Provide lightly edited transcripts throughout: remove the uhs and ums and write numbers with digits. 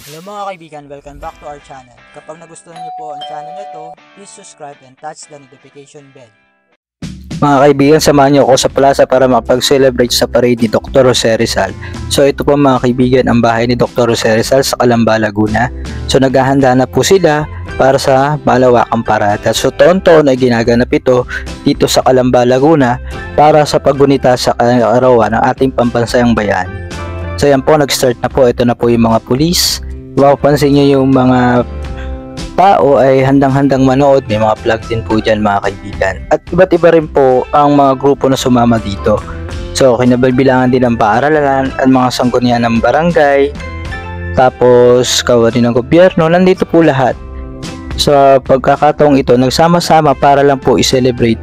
Hello mga kaibigan, welcome back to our channel. Kapag nagustuhan niyo po ang channel na ito, please subscribe and touch the notification bell. Mga kaibigan, samahan niyo ako sa plaza para makapag-celebrate sa parade ni Dr. Jose Rizal. So ito po mga kaibigan ang bahay ni Dr. Jose Rizal sa Calamba, Laguna. So naghahanda na po sila para sa malawakang parada. So taon-taon ay ginaganap ito dito sa Calamba, Laguna para sa paggunita sa kaarawan ng ating pambansang bayan. So yan po, nag-start na po. Ito na po yung mga pulis. Mapapansin nyo yung mga tao ay handang-handang manood. May mga plug din po dyan mga kaibigan. At iba't iba rin po ang mga grupo na sumama dito. So kinabibilangan din ng paaralan at mga sanggunian ng barangay. Tapos kawani ng gobyerno. Nandito po lahat. Sa pagkakataong ito, nagsama-sama para lang po i-celebrate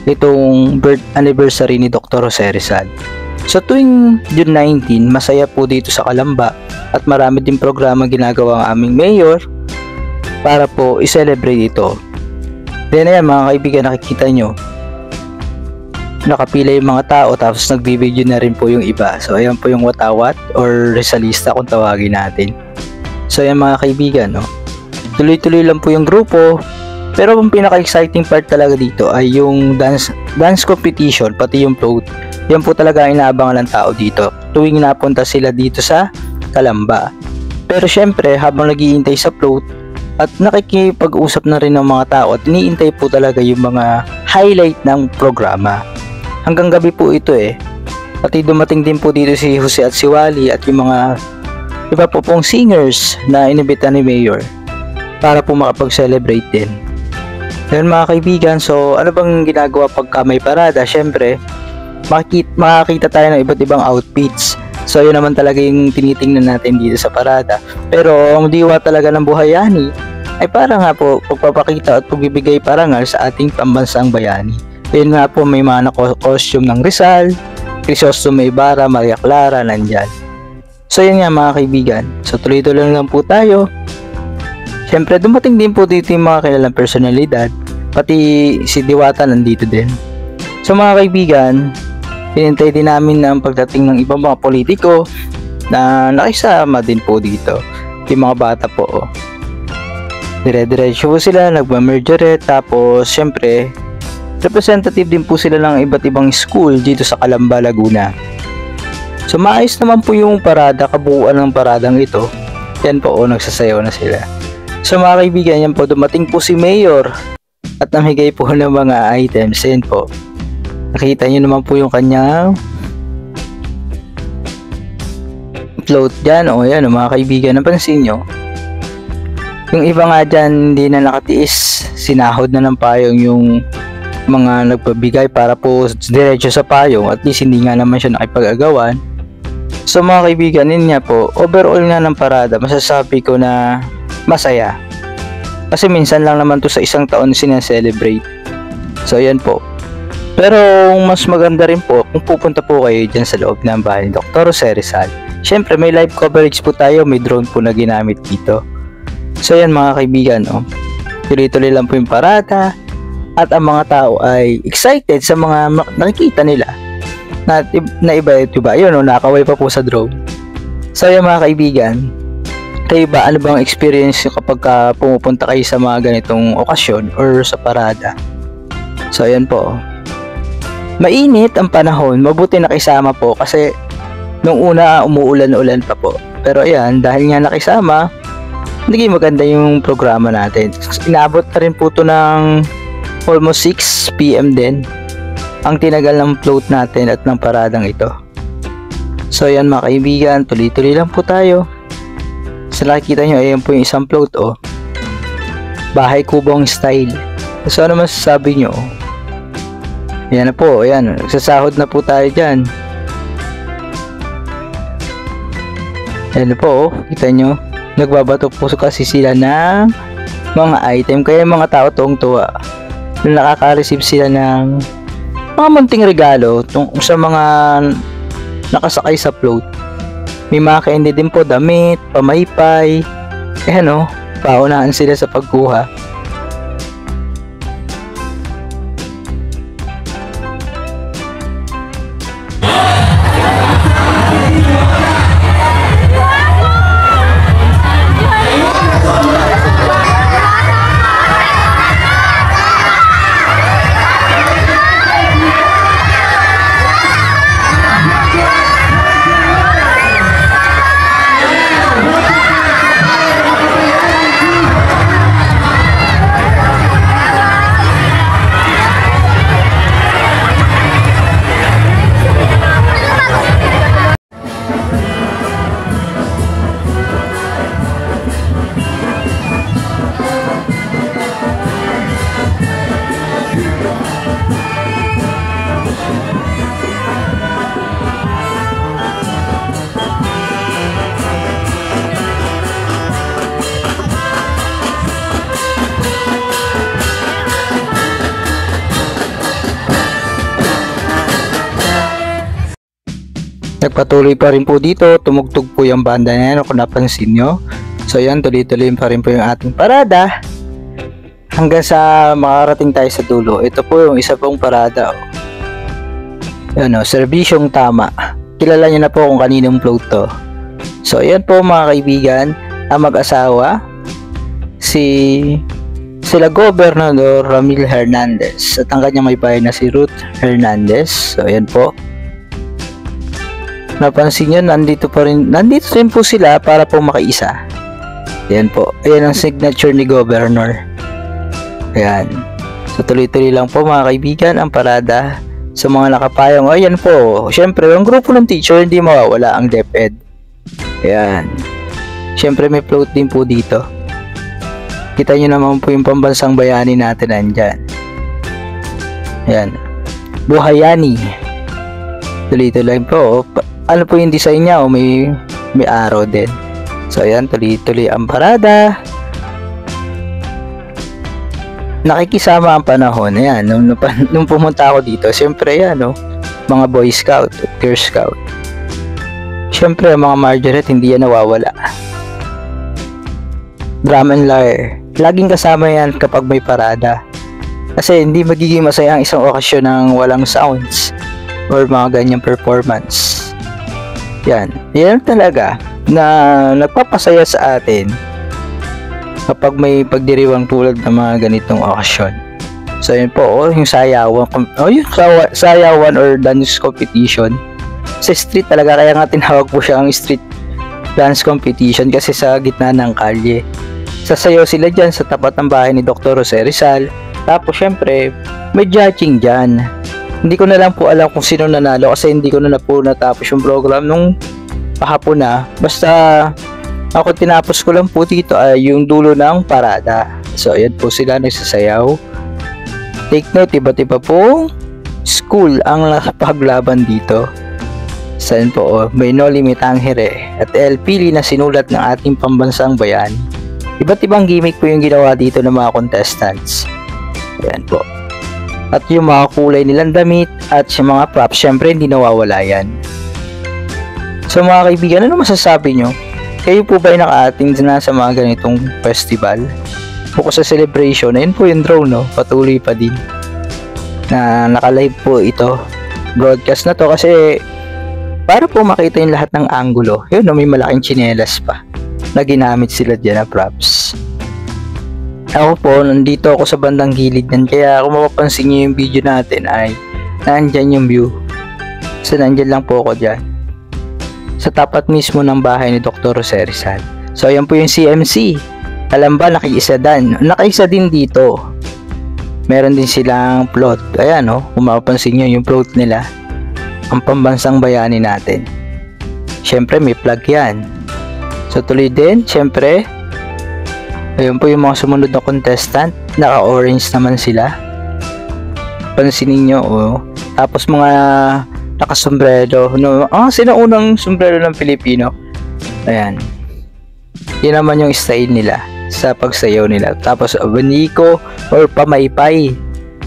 itong birth anniversary ni Dr. Jose Rizal. Sa tuwing June 19, masaya po dito sa Calamba at marami din programa ginagawa ang aming mayor para po i-celebrate ito. Then ayan mga kaibigan, nakikita nyo nakapila yung mga tao tapos nagbibideo na rin po yung iba. So ayan po yung watawat or Rizalista kung tawagin natin. So ayan mga kaibigan, no? Tuloy-tuloy lang po yung grupo. Pero ang pinaka-exciting part talaga dito ay yung dance competition, pati yung float. Yan po talaga ang inaabangan ng tao dito tuwing napunta sila dito sa Calamba. Pero syempre habang naghihintay sa float at nakikipag-usap na rin ng mga tao at iniintay po talaga yung mga highlight ng programa. Hanggang gabi po ito Pati dumating din po dito si Jose at si Wally at yung mga iba po pong singers na inibita ni Mayor para po makapag-celebrate din. Ngayon mga kaibigan, so ano bang ginagawa pagka may parada? Syempre, makakita tayo ng iba't ibang outfits. So yun naman talaga yung tinitingnan natin dito sa parada. Pero ang diwa talaga ng buhayani ay para nga po pagpapakita at pagbibigay parangal sa ating pambansang bayani. Yun nga po, may mga costume ng Rizal, Crisostomo Ibarra, Maria Clara, nandyan. So yun nga mga kaibigan, so tuloy-tuloy lang po tayo. Syempre dumating din po dito yung mga kilalang personalidad, pati si Diwata nandito din. So mga kaibigan, hinintay din namin ang pagdating ng ibang mga politiko na nakisama din po dito. Yung mga bata po. Dire-diretso po sila, nagmamergere. Tapos syempre, representative din po sila ng iba't ibang school dito sa Calamba, Laguna. So maayos naman po yung parada, kabuuan ng paradang ito. Yan po, nagsasayaw na sila. So mga kaibigan, yan po, dumating po si Mayor at namigay po ng mga items. Yan po. Nakita nyo naman po yung kanyang float dyan. O yan, mga kaibigan, napansin nyo. Yung iba nga dyan, hindi na nakatiis. Sinahod na ng payong yung mga nagpabigay para po diretso sa payong. At least hindi nga naman siya nakipag-agawan. So mga kaibigan, yun nga po, overall nga ng parada, masasabi ko na masaya. Kasi minsan lang naman to sa isang taon sinaselebrate. So yan po. Pero mas maganda rin po kung pupunta po kayo dyan sa loob ng bahay ni Dr. Jose Rizal. Syempre may live coverage po tayo, may drone po na ginamit dito. So yan mga kaibigan, tuloy-tuloy lang po yung parada. At ang mga tao ay excited sa mga nakikita nila. Na iba, yun nakaway pa po sa drone. So yan mga kaibigan, kayo ba, ano bang experience kapag pumupunta kayo sa mga ganitong okasyon or sa parada? So ayan po. Mainit ang panahon, mabuti nakisama po kasi nung una umuulan-ulan pa po. Pero ayan, dahil nga nakisama, naging maganda yung programa natin. Inabot na rin po ito ng almost 6 PM din ang tinagal ng float natin at ng paradang ito. So ayan mga kaibigan, tuloy-tuloy lang po tayo. So nakikita nyo, ayan po yung isang float bahay kubong style. So ano masasabi nyo? Ayan na po, ayan, nagsasahod na po tayo dyan. Ayan na po, kita nyo, nagbabato po kasi sila ng mga item. Kaya yung mga tao tuwang-tuwa na nakaka-receive sila ng mga munting regalo sa mga nakasakay sa float. May mga candy din po, damit, pamaypay. Paunahan sila sa pagkuha. Nagpatuloy pa rin po dito, tumugtog po yung banda na yan kung napansin nyo. So yan, tuloy-tuloy pa rin po yung ating parada hanggang sa makarating tayo sa dulo. Ito po yung isa pong parada. Yan o, serbisyong tama. Kilala nyo na po kung kaninong float to. So yan po mga kaibigan, ang mag-asawa, sila Gobernador Ramil Hernandez at ang kanyang may bahay na si Ruth Hernandez. So yan po. Napansin nyo, nandito rin po sila para po makiisa. Ayan po, ayan ang signature ni Governor. Ayan. So tuloy-tuloy lang po mga kaibigan ang parada sa mga nakapayong. Ayan po, syempre yung grupo ng teacher hindi mawawala ang DepEd. Ayan. Syempre may float din po dito. Kita nyo naman po yung pambansang bayani natin nandyan. Ayan. Buhayani. Tuloy-tuloy po. Ano po yung design niya? May araw din. So ayan, tuloy-tuloy ang parada. Nakikisama ang panahon. Ayan, nung pumunta ako dito, siyempre yan, no? Mga Boy Scout, Girl Scout. Siyempre, mga Margaret, hindi yan nawawala. Drum and lyre. Laging kasama yan kapag may parada. Kasi hindi magiging masaya ang isang okasyon ng walang sounds or mga ganyang performance. Yan talaga na nagpapasaya sa atin kapag may pagdiriwang tulad ng mga ganitong okasyon. So yun po, yung sayawan, sayawan or dance competition sa street talaga, kaya nga tinawag po siya ang street dance competition kasi sa gitna ng kalye. Sasayaw sila dyan sa tapat ng bahay ni Dr. Jose Rizal. Tapos syempre may judging dyan. Hindi ko na lang po alam kung sino nanalo kasi hindi ko na po natapos yung program nung kahapon na. Basta ako tinapos ko lang po dito ay yung dulo ng parada. So ayan po sila nagsasayaw. Take note, iba-iba po school ang nakapaglaban dito. Saan po, may No Limit Angere at El Pili na sinulat ng ating pambansang bayan. Iba't ibang gimmick po yung ginawa dito ng mga contestants. Ayan po. At yung mga kulay nilang damit at yung mga props, syempre hindi nawawala yan. So mga kaibigan, ano masasabi nyo? Kayo po ba ay naka-attend na sa mga ganitong festival? Focus sa celebration, ayun po yung drone, no? Patuloy pa din na naka-live po ito. Broadcast na to kasi para po makita yung lahat ng angulo. Yun, no? May malaking tsinelas pa na ginamit sila dyan na props. Ako po, nandito ako sa bandang gilid yan. Kaya kung mapapansin nyo yung video natin ay nandyan yung view. So nandyan lang po ako dyan. Sa tapat mismo ng bahay ni Dr. Jose Rizal. So ayan po yung CMC. Alam ba, nakaisa din dito. Meron din silang float. Ayan o, kung mapapansin nyo yung float nila. Ang pambansang bayani natin. Syempre may flag yan. So tuloy din, syempre. Ayun po yung mga sumunod na contestant. Naka-orange naman sila. Pansinin nyo, oh. Tapos mga naka-sombrero. No? Sino unang sombrero ng Pilipino? Ayan. Yun naman yung style nila sa pagsayaw nila. Tapos abaniko or pamaypay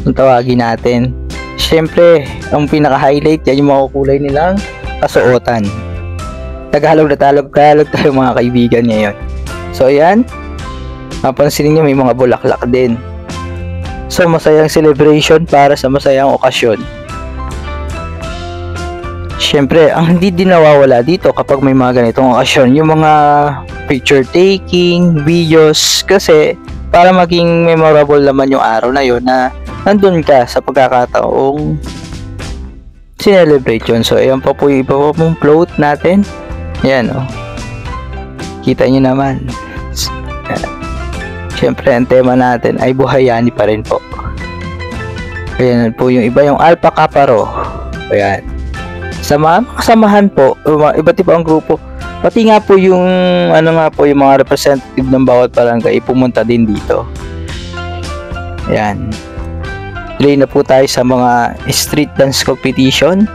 kung tawagin natin. Siyempre, ang pinaka-highlight yan yung mga kulay nilang kasuotan. Tagalog tayo mga kaibigan ngayon. So ayan, mapansinin nyo may mga bulaklak din. So masayang celebration para sa masayang okasyon. Siyempre, ang hindi din nawawala dito kapag may mga ganitong okasyon, yung mga picture taking, videos, kasi para maging memorable naman yung araw na yun na nandun ka sa pagkakataong sinelebrate yun. So ayan pa po yung iba po pong float natin. Ayan o. Kita nyo naman. Siyempre, ang tema natin ay buhayani pa rin po. Ayan po yung iba, yung Alpha Kaparo. Ayan. Sa mga kasamahan po, iba't ibang grupo. Pati nga po yung, yung mga representative ng bawat barangay, pumunta din dito. Ayan. Tuloy na po tayo sa mga street dance competition.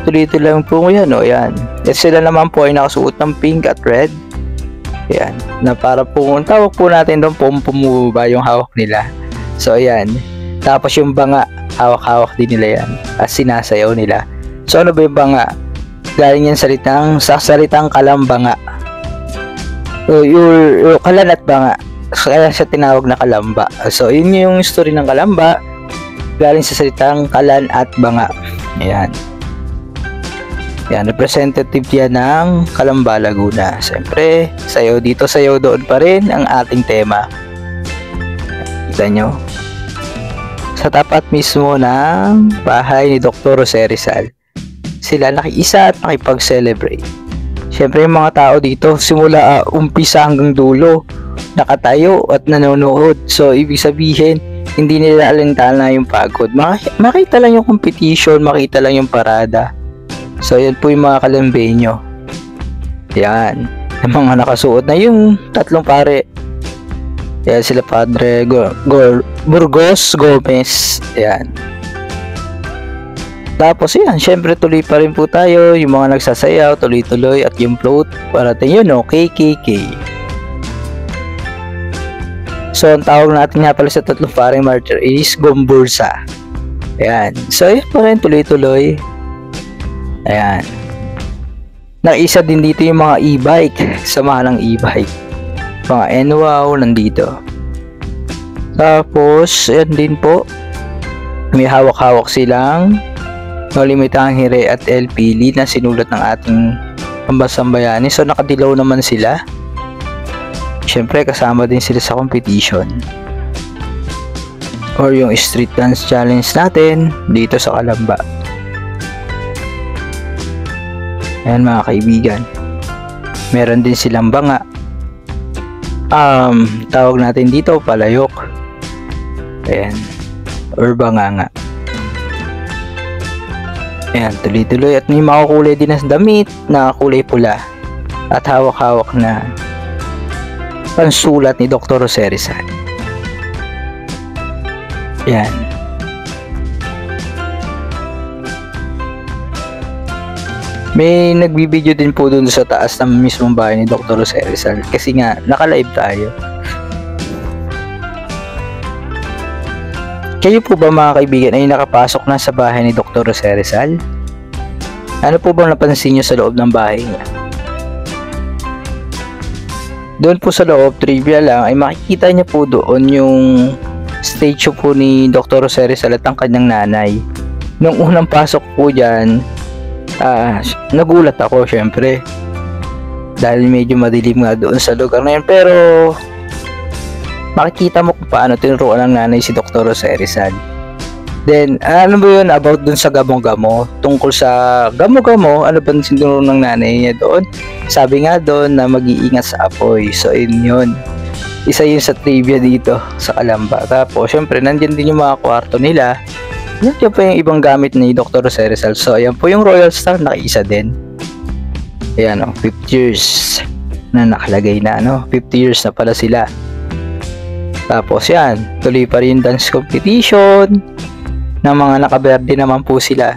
Tuloy-tuloy lang po yan, o yan. At sila naman po ay nakasuot ng pink at red. Ayan, na para po, tawag po natin doon, pumumuba yung hawak nila. So ayan, tapos yung banga, hawak-hawak din nila yan. At sinasayaw nila. So ano ba yung banga? galing yan sa salitang kalambanga. So, yung kalan at banga, kaya siya tinawag na kalamba. So, yun yung story ng kalamba, galing sa salitang kalan at banga. Ayan. Yan, representative yan ng Calamba, Laguna. Siyempre, sayaw dito, sayaw doon pa rin ang ating tema. Kita nyo? Sa tapat mismo ng bahay ni Dr. Jose Rizal, sila nakiisa at nakipag-celebrate. Siyempre, yung mga tao dito, simula umpisa hanggang dulo, nakatayo at nanonood. So, ibig sabihin, hindi nila alintana yung pagod. Makita lang yung competition, makita lang yung parada. So, yan po yung mga Kalambeño. Yan. Yung mga nakasuot na yung tatlong pare. Yan sila Padre Burgos Gomez. Yan. Tapos yan, syempre tuloy pa rin po tayo. Yung mga nagsasayaw, tuloy-tuloy. At yung float, parating yun, no? KKK. So, ang tawag natin nga pala sa tatlong pareng marcher is Gombursa. Yan. So, yan pa rin, tuloy-tuloy. Ayan. Naisa din dito yung mga e-bike. Samahan ng e-bike. Mga NWOW nandito. Tapos, ayan din po. May hawak-hawak silang No Limitang Hire at El Pili na sinulat ng ating pambansang bayani. So, nakadilaw naman sila. Siyempre, kasama din sila sa competition. Or yung street dance challenge natin dito sa Calamba. Ayan mga kaibigan, meron din silang banga. Tawag natin dito palayok. Ayan, or banga nga. Ayan, tuloy-tuloy at may makukulay din na damit na kulay pula at hawak-hawak na pansulat ni Dr. Jose Rizal. Ayan. May nagbibideo din po dun sa taas ng mismong bahay ni Dr. Jose Rizal kasi nga naka-live tayo. Kayo po ba mga kaibigan ay nakapasok na sa bahay ni Dr. Jose Rizal? Ano po bang napansin nyo sa loob ng bahay niya? Doon po sa loob, trivia lang, ay makikita niya po doon yung statue po ni Dr. Jose Rizal at ang kanyang nanay. Nung unang pasok po dyan, nagulat ako syempre dahil medyo madilim nga doon sa lugar na yun, pero makikita mo kung paano tinuruan ng nanay si Dr. Jose Rizal. Then ano ba yun about dun sa gamo-gamo, tungkol sa gamo-gamo, ano ba tinuruan ng nanay niya doon? Sabi nga doon na mag-iingat sa apoy. So yun, isa yun sa trivia dito sa Calamba. Tapos syempre nandyan din yung mga kwarto nila. Yan po yung ibang gamit ni Dr. Jose Rizal. So, ayan po yung Royal Star, nakiisa din. Ayan o, 50 years na nakalagay na, 50 years na pala sila. Tapos yan, tuloy pa rin dance competition ng mga nakaberde naman po sila.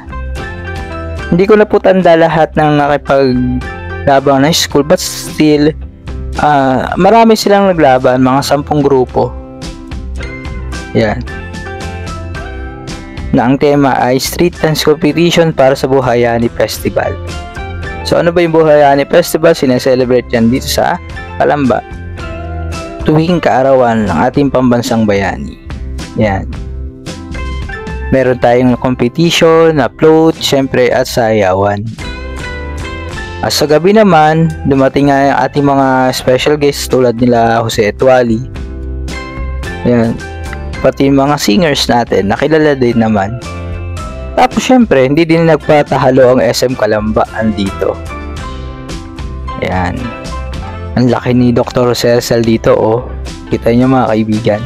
Hindi ko na po tanda lahat ng nakipaglabang na school, but still, marami silang naglaban, mga 10 grupo. Yan. Na ang tema ay Street Dance Competition para sa Buhayani Festival. So ano ba yung Buhayani Festival? Sineselebrate yan dito sa Calamba tuwing kaarawan ng ating pambansang bayani. Yan. Meron tayong competition, na float, syempre at sayawan. At sa gabi naman, dumating nga yung ating mga special guests tulad nila Jose Etuali. Yan. Pati yung mga singers natin, nakilala din naman. Tapos syempre, hindi din nagpatahalo ang SM Calamba andito. Ayan. Ang laki ni Dr. Jose Rizal dito, oh. Kita nyo mga kaibigan.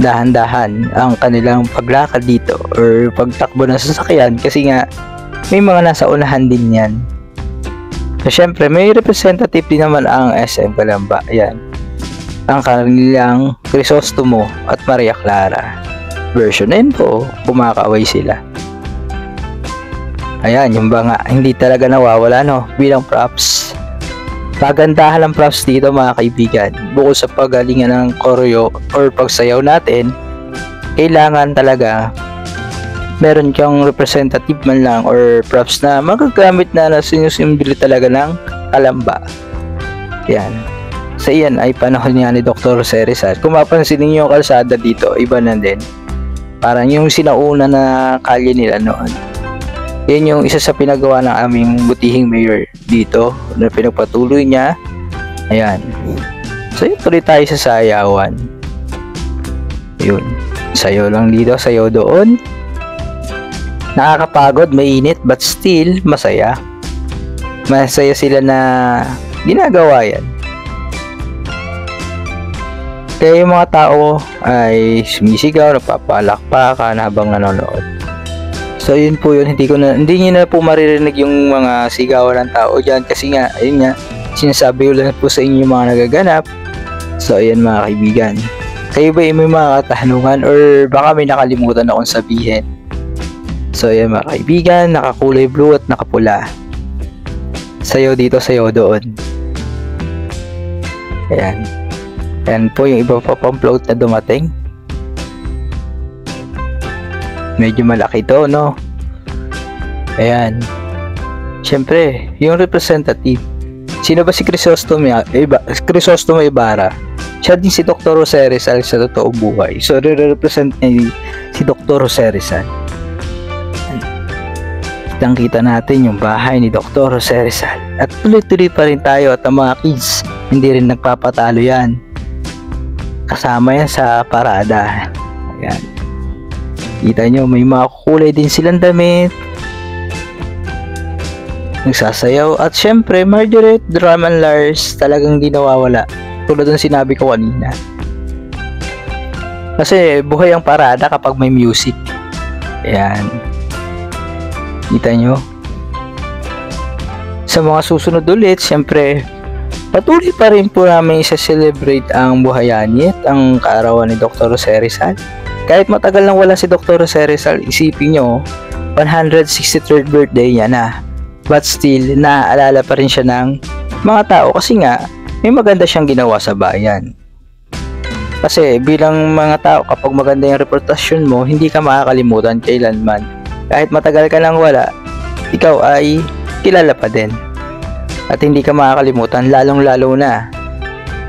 Dahan-dahan ang kanilang paglakad dito or pagtakbo ng sasakyan kasi nga may mga nasa unahan din yan. So syempre, may representative din naman ang SM Calamba. Ayan. Ang kanilang Crisostomo at Maria Clara version. Ayun po, kumakaaway sila. Ayan, yung banga, hindi talaga nawawala bilang props. Pagandahan ng props dito mga kaibigan. Bukod sa pagalingan ng choreo or pagsayaw natin, kailangan talaga meron kang representative man lang or props na magagamit na sinusimbolo talaga ng Kalamba. Yan. Sa iyan ay panahon niya ni Dr. Jose Rizal. Kung mapansin niyo yung kalsada dito, iba na din. Parang yung sinauna na kalye nila noon. Yan yung isa sa pinagawa ng aming butihing mayor dito na pinagpatuloy niya. Ayan. So yun, tuloy tayo sa sayawan. Yun. Sayo lang dito, sayo doon. Nakakapagod, mainit, but still masaya. Masaya sila na ginagawa yan. Kaya yung mga tao ay sumisigaw, napapalakpakan habang nanonood. So yun po yun, hindi niyo na po maririnig yung mga sigawan ng tao dyan kasi nga, ayun nga, sinasabi ko lang po sa inyo yung mga nagaganap. So ayan mga kaibigan, kayo ba may mga katanungan or baka may nakalimutan akong sabihin? So ayan mga kaibigan, nakakulay blue at nakapula. Sayo dito, sayo doon. Ayan. Ayan po yung iba pa pang float na dumating. Medyo malaki to, no? Ayan. Siyempre, yung representative. Sino ba si Crisostomo Ibarra? Siya din si Dr. Jose Rizal sa totoong buhay. So, re-represent niya si Dr. Jose Rizal. Kitang-kita natin yung bahay ni Dr. Jose Rizal. At tuloy-tuloy pa rin tayo at ang mga kids, hindi rin nagpapatalo yan. Kasama yan sa parada. Ayan. Kita nyo, may mga kulay din silang damit. Nagsasayaw. At syempre, Margaret, Drum and Lars, talagang di nawawala. Tulad ng sinabi ko kanina. Kasi buhay ang parada kapag may music. Ayan. Kita nyo. Sa mga susunod ulit, syempre, patuloy pa rin po namin isa-celebrate ang buhayanit, ang kaarawan ni Dr. Jose Rizal. Kahit matagal nang wala si Dr. Jose Rizal, isipin nyo, 163rd birthday niya na. But still, naaalala pa rin siya ng mga tao kasi nga, may maganda siyang ginawa sa bayan. Kasi bilang mga tao, kapag maganda yung reputasyon mo, hindi ka makakalimutan kailanman. Kahit matagal ka nang wala, ikaw ay kilala pa din. At hindi ka makakalimutan, lalong-lalo na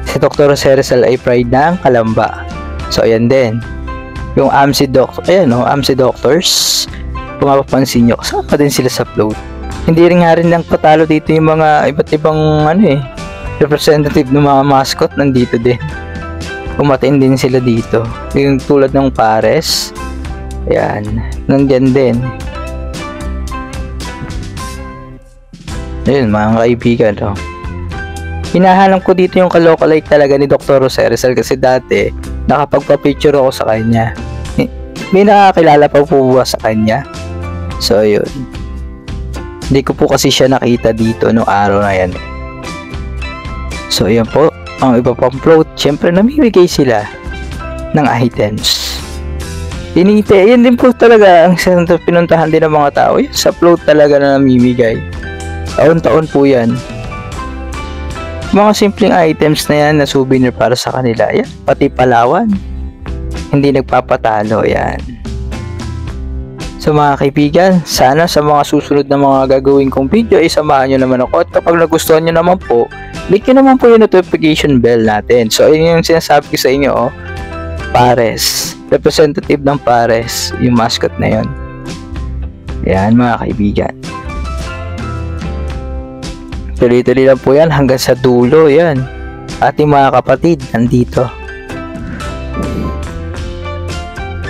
si Dr. Jose Rizal ay pride ng Kalamba. So ayan din. Yung AMC Doctor, ayan o, AMC Doctors, kung mapapansin nyo, kasama din sila sa float. Hindi rin nga rin lang patalo dito yung mga iba't ibang representative ng mga mascot, nandito din. Kumatiin din sila dito. Yung tulad ng Pares, ayan, nandyan din. Ayun mga kaibigan, no? Hinahanap ko dito yung kalokalike talaga ni Dr. Jose Rizal kasi dati nakapagpa-picture ako sa kanya. May nakakilala pa po ba sa kanya? So ayun. Hindi ko po kasi siya nakita dito noong araw na yan. So ayun po, ang iba pang float, syempre namimigay sila ng items. Yan din po talaga ang pinuntahan din ng mga tao. Yun, sa float talaga na namimigay. Taon-taon po yan. Mga simpleng items na yan na souvenir para sa kanila. Yan, pati Palawan. Hindi nagpapatalo yan. So mga kaibigan, sana sa mga susunod na mga gagawin kong video ay samahan nyo naman ako. At kapag nagustuhan nyo naman po, click nyo naman po yung notification bell natin. So ayun yung sinasabi ko sa inyo, oh. Pares. Representative ng Pares. Yung mascot na yun. Yan mga kaibigan. Tuloy-tuloy lang po yan hanggang sa dulo. Yan. Ating mga kapatid nandito.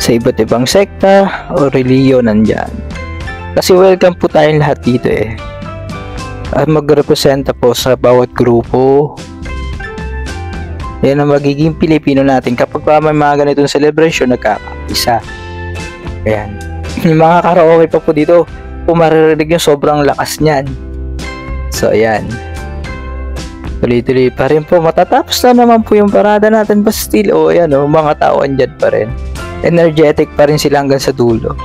Sa iba't ibang sekta o reliyon nandyan. Kasi welcome po tayong lahat dito eh. At magrepresenta po sa bawat grupo. Yan ang magiging Pilipino natin. Kapag may mga ganitong celebration, nagkakaisa. Ayan. Yung mga karaoke pa po dito, pumaririnig yung sobrang lakas niyan. So ayan, tuloy-tuloy pa rin po. Matatapos na naman po yung parada natin, but still, ayan mga tao andyan pa rin. Energetic pa rin sila hanggang sa dulo.